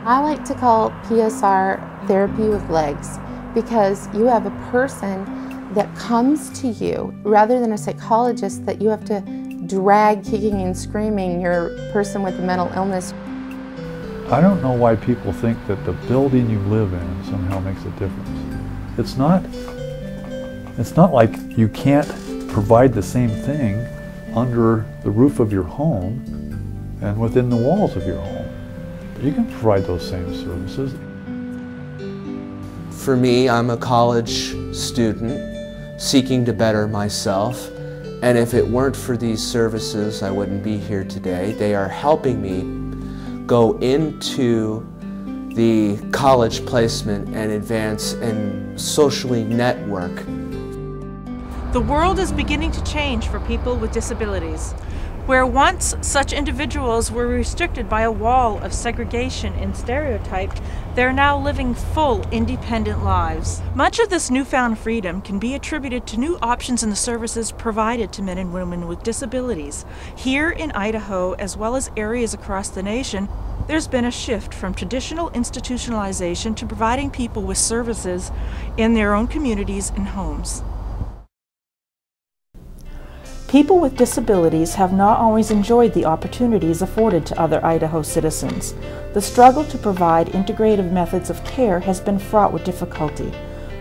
I like to call PSR therapy with legs because you have a person that comes to you rather than a psychologist that you have to drag kicking and screaming your person with a mental illness. I don't know why people think that the building you live in somehow makes a difference. It's not like you can't provide the same thing under the roof of your home and within the walls of your home. You can provide those same services. For me, I'm a college student seeking to better myself, and if it weren't for these services, I wouldn't be here today. They are helping me go into the college placement and advance and socially network. The world is beginning to change for people with disabilities. Where once such individuals were restricted by a wall of segregation and stereotype, they're now living full, independent lives. Much of this newfound freedom can be attributed to new options in the services provided to men and women with disabilities. Here in Idaho, as well as areas across the nation, there's been a shift from traditional institutionalization to providing people with services in their own communities and homes. People with disabilities have not always enjoyed the opportunities afforded to other Idaho citizens. The struggle to provide integrative methods of care has been fraught with difficulty,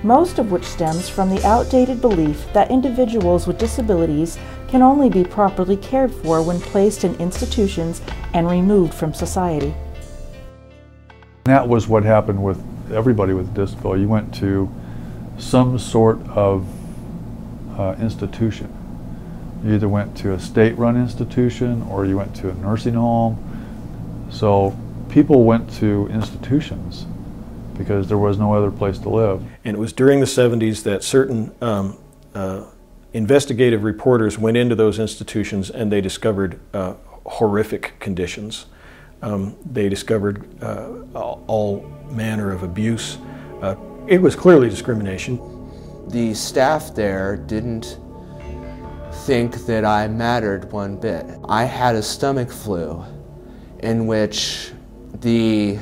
most of which stems from the outdated belief that individuals with disabilities can only be properly cared for when placed in institutions and removed from society. That was what happened with everybody with a disability. You went to some sort of institution. You either went to a state-run institution or you went to a nursing home. So people went to institutions because there was no other place to live. And it was during the 70s that certain investigative reporters went into those institutions and they discovered horrific conditions. They discovered all manner of abuse. It was clearly discrimination. The staff there didn't think that I mattered one bit. I had a stomach flu in which the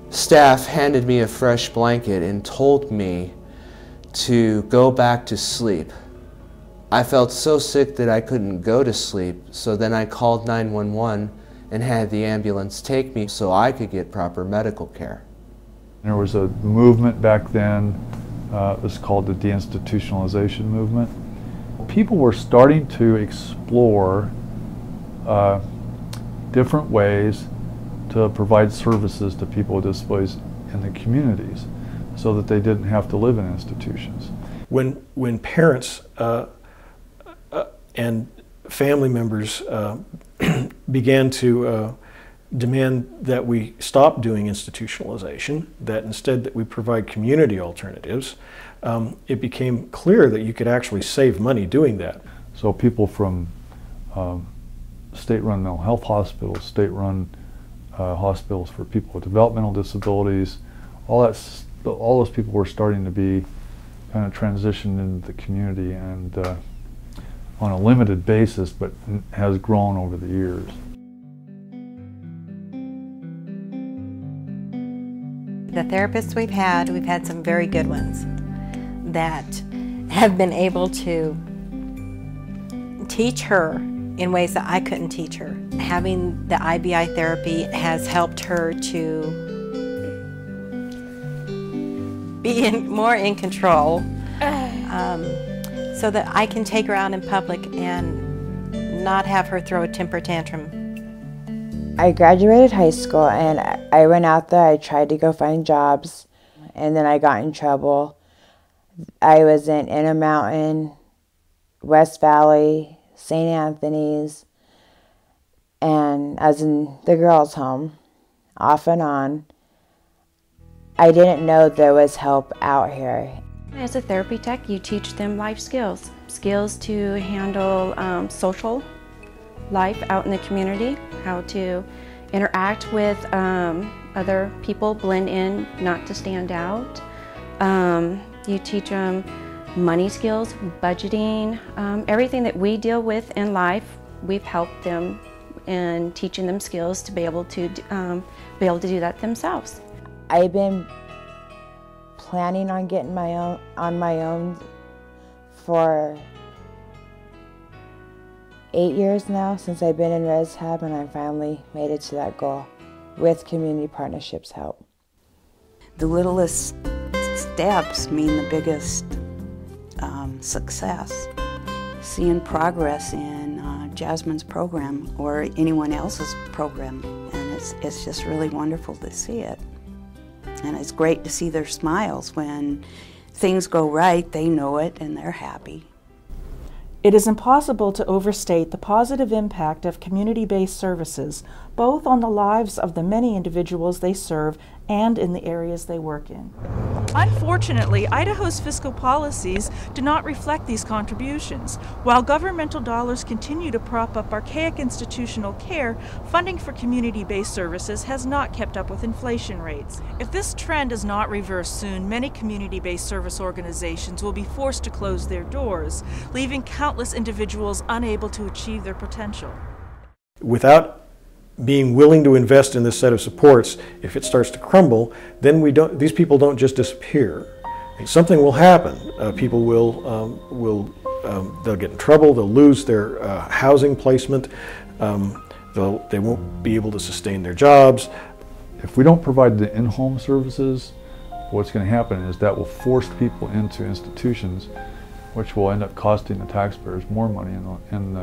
staff handed me a fresh blanket and told me to go back to sleep. I felt so sick that I couldn't go to sleep, so then I called 911 and had the ambulance take me so I could get proper medical care. There was a movement back then, it was called the deinstitutionalization movement. People were starting to explore different ways to provide services to people with disabilities in the communities so that they didn't have to live in institutions. When parents and family members began to demand that we stop doing institutionalization, that instead that we provide community alternatives, it became clear that you could actually save money doing that. So people from state-run mental health hospitals, state-run hospitals for people with developmental disabilities, all those people were starting to be kind of transitioned into the community and on a limited basis, but has grown over the years. The therapists we've had some very good ones that have been able to teach her in ways that I couldn't teach her. Having the IBI therapy has helped her to be more in control so that I can take her out in public and not have her throw a temper tantrum. I graduated high school and I went out there, I tried to go find jobs, and then I got in trouble. I was in Intermountain, West Valley, St. Anthony's, and I was in the girls' home, off and on. I didn't know there was help out here. As a therapy tech, you teach them life skills, skills to handle social life out in the community, how to interact with other people, blend in, not to stand out. You teach them money skills, budgeting, everything that we deal with in life, we've helped them and teaching them skills to be able to do that themselves. I've been planning on getting on my own for 8 years now, since I've been in ResHab, and I finally made it to that goal with community partnerships help. The littlest steps mean the biggest success. Seeing progress in Jasmine's program or anyone else's program, and it's just really wonderful to see it. And it's great to see their smiles when things go right. They know it and they're happy. It is impossible to overstate the positive impact of community-based services, both on the lives of the many individuals they serve and in the areas they work in. Unfortunately, Idaho's fiscal policies do not reflect these contributions. While governmental dollars continue to prop up archaic institutional care, funding for community-based services has not kept up with inflation rates. If this trend is not reversed soon, many community-based service organizations will be forced to close their doors, leaving countless individuals unable to achieve their potential. Without being willing to invest in this set of supports, if it starts to crumble, then these people don't just disappear. Something will happen. People they'll get in trouble, they'll lose their housing placement, they won't be able to sustain their jobs. If we don't provide the in-home services, what's going to happen is that will force people into institutions, which will end up costing the taxpayers more money in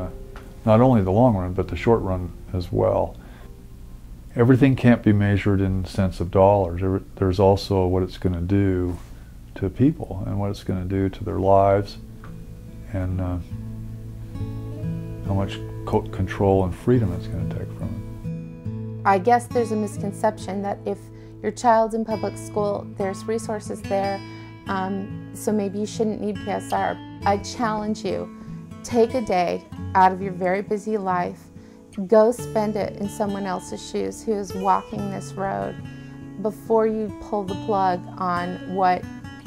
not only the long run, but the short run as well. Everything can't be measured in the sense of dollars. There's also what it's going to do to people and what it's going to do to their lives, and how much control and freedom it's going to take from them. I guess there's a misconception that if your child's in public school, there's resources there, so maybe you shouldn't need PSR. I challenge you, take a day out of your very busy life, go spend it in someone else's shoes who is walking this road before you pull the plug on what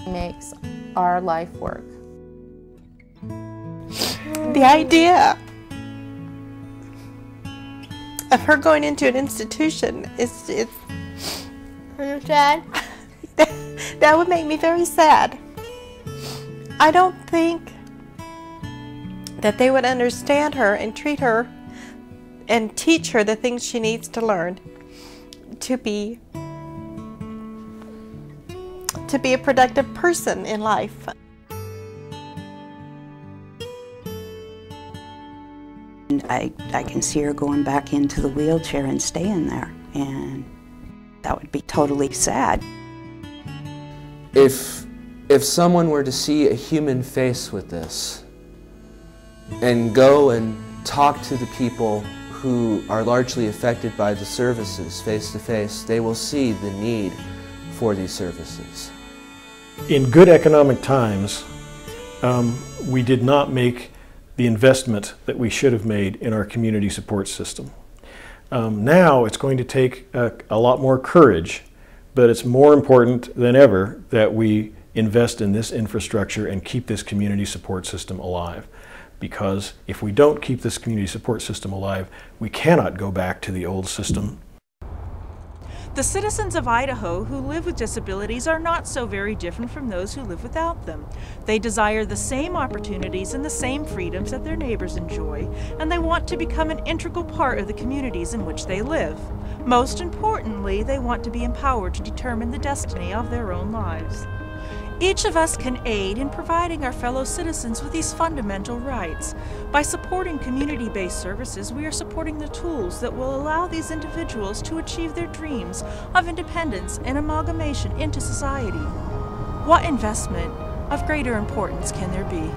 makes our life work. The idea of her going into an institution it's sad. That would make me very sad. I don't think that they would understand her and treat her and teach her the things she needs to learn to be a productive person in life. I can see her going back into the wheelchair and staying there, and that would be totally sad. If someone were to see a human face with this and go and talk to the people who are largely affected by the services face to face, they will see the need for these services. In good economic times, we did not make the investment that we should have made in our community support system. Now it's going to take a lot more courage, but it's more important than ever that we invest in this infrastructure and keep this community support system alive. Because if we don't keep this community support system alive, we cannot go back to the old system. The citizens of Idaho who live with disabilities are not so very different from those who live without them. They desire the same opportunities and the same freedoms that their neighbors enjoy, and they want to become an integral part of the communities in which they live. Most importantly, they want to be empowered to determine the destiny of their own lives. Each of us can aid in providing our fellow citizens with these fundamental rights. By supporting community-based services, we are supporting the tools that will allow these individuals to achieve their dreams of independence and amalgamation into society. What investment of greater importance can there be?